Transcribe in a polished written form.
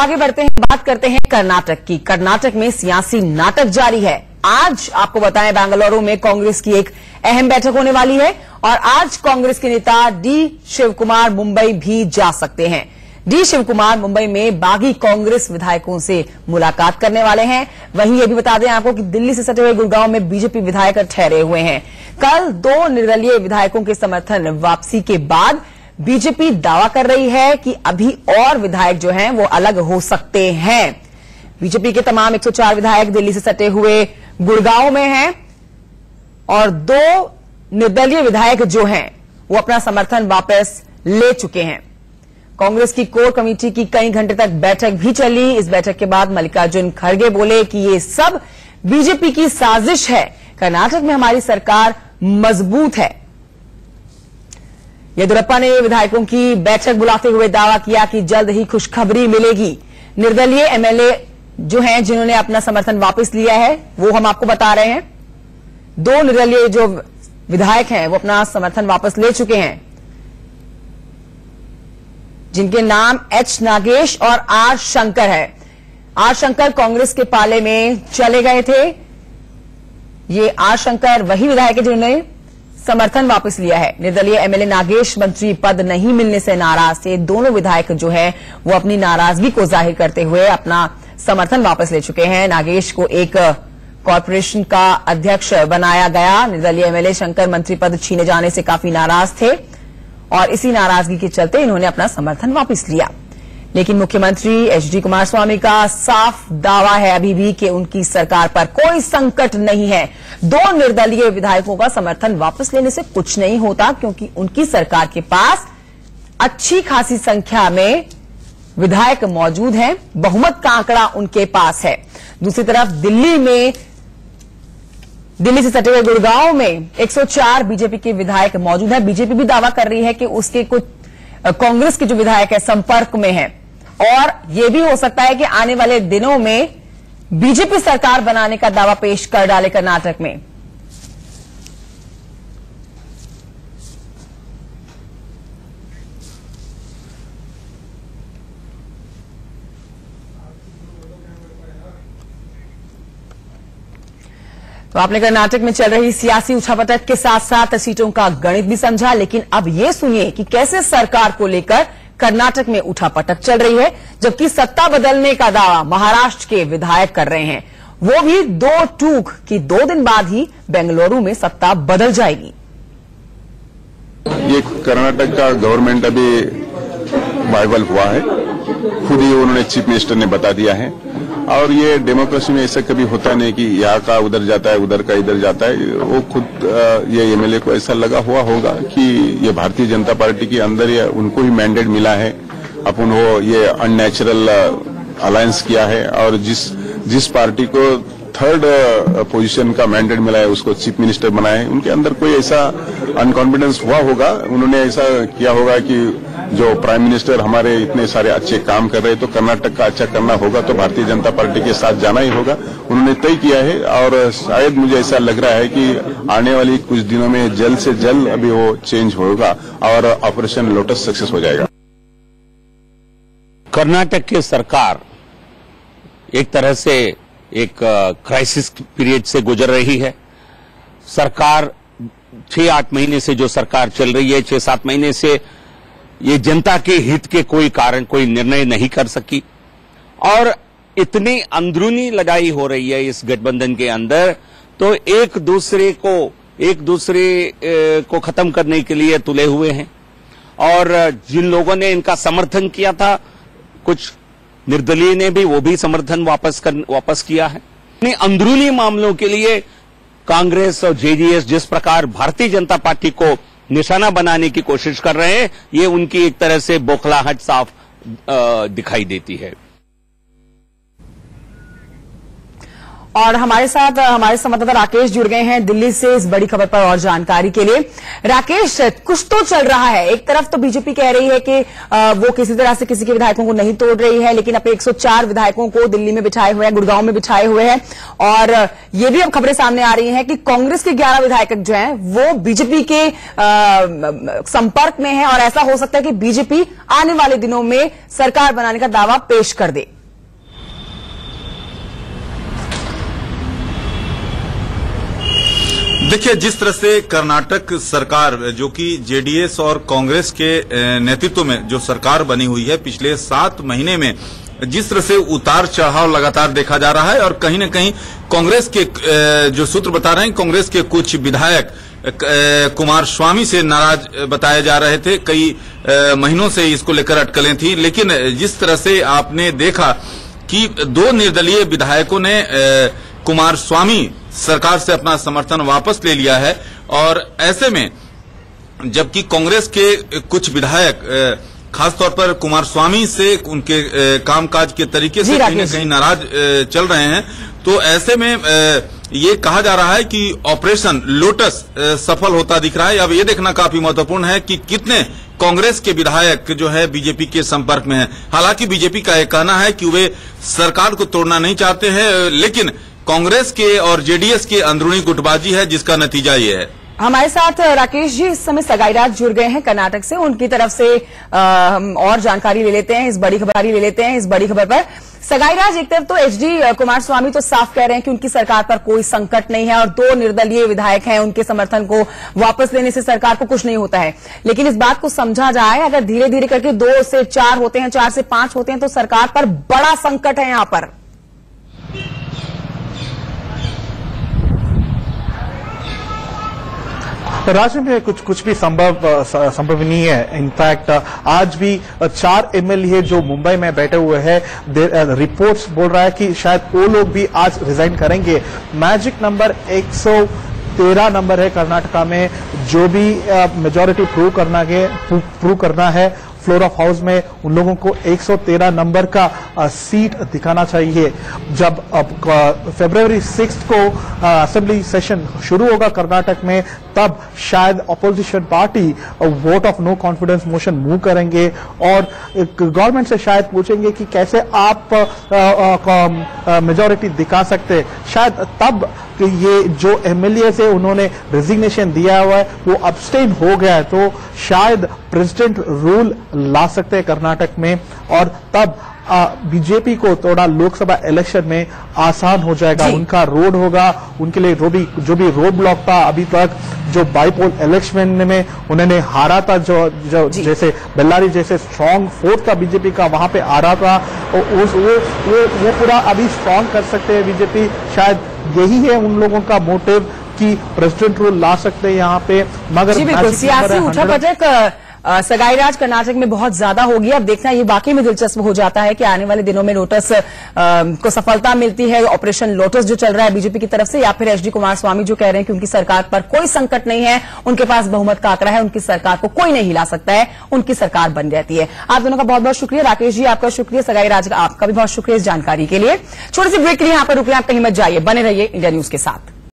आगे बढ़ते हैं, बात करते हैं कर्नाटक की। कर्नाटक में सियासी नाटक जारी है। आज आपको बताएं, बेंगलुरु में कांग्रेस की एक अहम बैठक होने वाली है और आज कांग्रेस के नेता डी शिवकुमार मुंबई भी जा सकते हैं। डी शिवकुमार मुंबई में बागी कांग्रेस विधायकों से मुलाकात करने वाले हैं। वहीं ये भी बता दें आपको कि दिल्ली से सटे हुए गुड़गांव में बीजेपी विधायक ठहरे हुए हैं। कल 2 निर्दलीय विधायकों के समर्थन वापसी के बाद बीजेपी दावा कर रही है कि अभी और विधायक जो हैं वो अलग हो सकते हैं। बीजेपी के तमाम 104 विधायक दिल्ली से सटे हुए गुड़गांव में हैं और 2 निर्दलीय विधायक जो हैं वो अपना समर्थन वापस ले चुके हैं। कांग्रेस की कोर कमेटी की कई घंटे तक बैठक भी चली। इस बैठक के बाद मल्लिकार्जुन खड़गे बोले कि ये सब बीजेपी की साजिश है। कर्नाटक में हमारी सरकार मजबूत है। येदियुरप्पा ने विधायकों की बैठक बुलाते हुए दावा किया कि जल्द ही खुशखबरी मिलेगी। निर्दलीय एमएलए जो हैं जिन्होंने अपना समर्थन वापस लिया है वो हम आपको बता रहे हैं। 2 निर्दलीय जो विधायक हैं वो अपना समर्थन वापस ले चुके हैं, जिनके नाम एच नागेश और आर शंकर है। आर शंकर कांग्रेस के पाले में चले गए थे। ये आर शंकर वही विधायक है जिन्होंने समर्थन वापस लिया है। निर्दलीय एमएलए नागेश मंत्री पद नहीं मिलने से नाराज थे। दोनों विधायक जो है वो अपनी नाराजगी को जाहिर करते हुए अपना समर्थन वापस ले चुके हैं। नागेश को एक कॉर्पोरेशन का अध्यक्ष बनाया गया। निर्दलीय एमएलए शंकर मंत्री पद छीने जाने से काफी नाराज थे और इसी नाराजगी के चलते इन्होंने अपना समर्थन वापस लिया। लेकिन मुख्यमंत्री एचडी कुमारस्वामी का साफ दावा है अभी भी कि उनकी सरकार पर कोई संकट नहीं है। 2 निर्दलीय विधायकों का समर्थन वापस लेने से कुछ नहीं होता, क्योंकि उनकी सरकार के पास अच्छी खासी संख्या में विधायक मौजूद हैं। बहुमत का आंकड़ा उनके पास है। दूसरी तरफ दिल्ली से सटे हुए गुड़गांव में 104 बीजेपी के विधायक मौजूद हैं। बीजेपी भी दावा कर रही है कि उसके कुछ कांग्रेस के जो विधायक है संपर्क में हैं और यह भी हो सकता है कि आने वाले दिनों में बीजेपी सरकार बनाने का दावा पेश कर डाले कर्नाटक में। तो आपने कर्नाटक में चल रही सियासी उठापटक के साथ साथ सीटों का गणित भी समझा, लेकिन अब ये सुनिए कि कैसे सरकार को लेकर कर्नाटक में उठापटक चल रही है, जबकि सत्ता बदलने का दावा महाराष्ट्र के विधायक कर रहे हैं। वो भी 2 टूक कि 2 दिन बाद ही बेंगलुरु में सत्ता बदल जाएगी। ये कर्नाटक का गवर्नमेंट अभी वाइवल हुआ है, खुद ही उन्होंने चीफ मिनिस्टर ने बता दिया है। और ये डेमोक्रेसी में ऐसा कभी होता नहीं कि यहाँ का उधर जाता है, उधर का इधर जाता है। वो खुद ये एमएलए को ऐसा लगा हुआ होगा कि ये भारतीय जनता पार्टी के अंदर ये उनको ही मैंडेट मिला है, अपन वो ये अननेचुरल अलायंस किया है और जिस पार्टी को 3rd पोजीशन का मैंडेट मिला है उसको चीफ मिनिस्टर बनाया है। उनके अंदर कोई ऐसा अनकॉन्फिडेंस हुआ होगा, उन्होंने ऐसा किया होगा कि जो प्राइम मिनिस्टर हमारे इतने सारे अच्छे काम कर रहे हैं तो कर्नाटक का अच्छा करना होगा तो भारतीय जनता पार्टी के साथ जाना ही होगा, उन्होंने तय किया है। और शायद मुझे ऐसा लग रहा है कि आने वाली कुछ दिनों में जल्द से जल्द अभी वो चेंज होगा और ऑपरेशन लोटस सक्सेस हो जाएगा। कर्नाटक की सरकार एक तरह से एक क्राइसिस पीरियड से गुजर रही है। सरकार 6-8 महीने से जो सरकार चल रही है, 6-7 महीने से ये जनता के हित के कोई निर्णय नहीं कर सकी और इतनी अंदरूनी लड़ाई हो रही है इस गठबंधन के अंदर, तो एक दूसरे को खत्म करने के लिए तुले हुए हैं। और जिन लोगों ने इनका समर्थन किया था, कुछ निर्दलीय ने भी, वो भी समर्थन वापस किया है। इन अंदरूनी मामलों के लिए कांग्रेस और जेडीएस जिस प्रकार भारतीय जनता पार्टी को निशाना बनाने की कोशिश कर रहे हैं, ये उनकी एक तरह से बौखलाहट साफ दिखाई देती है। और हमारे साथ हमारे संवाददाता राकेश जुड़ गए हैं दिल्ली से इस बड़ी खबर पर और जानकारी के लिए। राकेश, कुछ तो चल रहा है। एक तरफ तो बीजेपी कह रही है कि वो किसी तरह से किसी के विधायकों को नहीं तोड़ रही है, लेकिन अपने 104 विधायकों को दिल्ली में बिठाए हुए हैं, गुड़गांव में बिठाए हुए हैं। और ये भी अब खबरें सामने आ रही हैं कि कांग्रेस के 11 विधायक जो हैं वो बीजेपी के संपर्क में है और ऐसा हो सकता है कि बीजेपी आने वाले दिनों में सरकार बनाने का दावा पेश कर दे। देखिए, जिस तरह से कर्नाटक सरकार जो कि जेडीएस और कांग्रेस के नेतृत्व में जो सरकार बनी हुई है, पिछले 7 महीने में जिस तरह से उतार चढ़ाव लगातार देखा जा रहा है और कहीं न कहीं कांग्रेस के जो सूत्र बता रहे हैं, कांग्रेस के कुछ विधायक कुमार स्वामी से नाराज बताए जा रहे थे। कई महीनों से इसको लेकर अटकलें थी, लेकिन जिस तरह से आपने देखा कि 2 निर्दलीय विधायकों ने कुमार स्वामी सरकार से अपना समर्थन वापस ले लिया है। और ऐसे में जबकि कांग्रेस के कुछ विधायक खासतौर पर कुमार स्वामी से उनके कामकाज के तरीके से कहीं न कहीं नाराज चल रहे हैं, तो ऐसे में ये कहा जा रहा है कि ऑपरेशन लोटस सफल होता दिख रहा है। अब ये देखना काफी महत्वपूर्ण है कि कितने कांग्रेस के विधायक जो है बीजेपी के संपर्क में हैं। हालांकि बीजेपी का यह कहना है कि वे सरकार को तोड़ना नहीं चाहते हैं, लेकिन कांग्रेस के और जेडीएस की अंदरूनी गुटबाजी है, जिसका नतीजा ये है। हमारे साथ राकेश जी इस समय सगाईराज जुड़ गए हैं कर्नाटक से, उनकी तरफ से हम और जानकारी ले लेते हैं इस बड़ी खबर पर। सगाईराज, एक तरफ तो एचडी कुमार स्वामी तो साफ कह रहे हैं कि उनकी सरकार पर कोई संकट नहीं है और 2 निर्दलीय विधायक हैं, उनके समर्थन को वापस लेने से सरकार को कुछ नहीं होता है। लेकिन इस बात को समझा जाए, अगर धीरे धीरे करके 2 से 4 होते हैं, 4 से 5 होते हैं, तो सरकार पर बड़ा संकट है यहां पर। राज्य में कुछ भी संभव नहीं है। इनफैक्ट आज भी 4 एमएलए जो मुंबई में बैठे हुए हैं, रिपोर्ट्स बोल रहा है कि शायद वो लोग भी आज रिजाइन करेंगे। मैजिक नंबर 113 नंबर है कर्नाटका में, जो भी मेजॉरिटी प्रूव करना है फ्लोर ऑफ हाउस में, उन लोगों को 113 नंबर का सीट दिखाना चाहिए। जब फरवरी 6 को असेंबली सेशन शुरू होगा कर्नाटक में, तब शायद opposition party vote of no confidence motion move करेंगे और गवर्नमेंट से शायद पूछेंगे कि कैसे आप मेजॉरिटी दिखा सकते। शायद तब ये जो एमएलए से उन्होंने रेजिग्नेशन दिया हुआ है वो अब्स्टेन हो गया है, तो शायद प्रेसिडेंट रूल ला सकते हैं कर्नाटक में और तब बीजेपी को थोड़ा लोकसभा इलेक्शन में आसान हो जाएगा। उनका रोड होगा, उनके लिए जो भी रोड ब्लॉक था अभी तक, जो बाईपोल इलेक्शन में उन्होंने हारा था, जो जैसे बेल्लारी जैसे स्ट्रांग फोर्स था बीजेपी का, वहां पे आ रहा था, वो पूरा अभी स्ट्रांग कर सकते हैं बीजेपी। शायद यही है उन लोगों का मोटिव कि प्रेसिडेंट रूल ला सकते हैं यहाँ पे। मगर सियासी उठापटक सगाईराज कर्नाटक में बहुत ज्यादा होगी। अब देखना ये वाकई में दिलचस्प हो जाता है कि आने वाले दिनों में लोटस को सफलता मिलती है, ऑपरेशन लोटस जो चल रहा है बीजेपी की तरफ से, या फिर एचडी कुमार स्वामी जो कह रहे हैं कि उनकी सरकार पर कोई संकट नहीं है, उनके पास बहुमत का आंकड़ा है, उनकी सरकार को कोई नहीं हिला सकता है, उनकी सरकार बन रहती है। आप दोनों का बहुत बहुत शुक्रिया। राकेश जी आपका शुक्रिया, सगाईराज आपका भी बहुत शुक्रिया इस जानकारी के लिए। छोटी सी ब्रेक के लिए यहाँ पर रुक रहे हैं, आप कहीं मत जाइए, बने रहिए इंडिया न्यूज के साथ।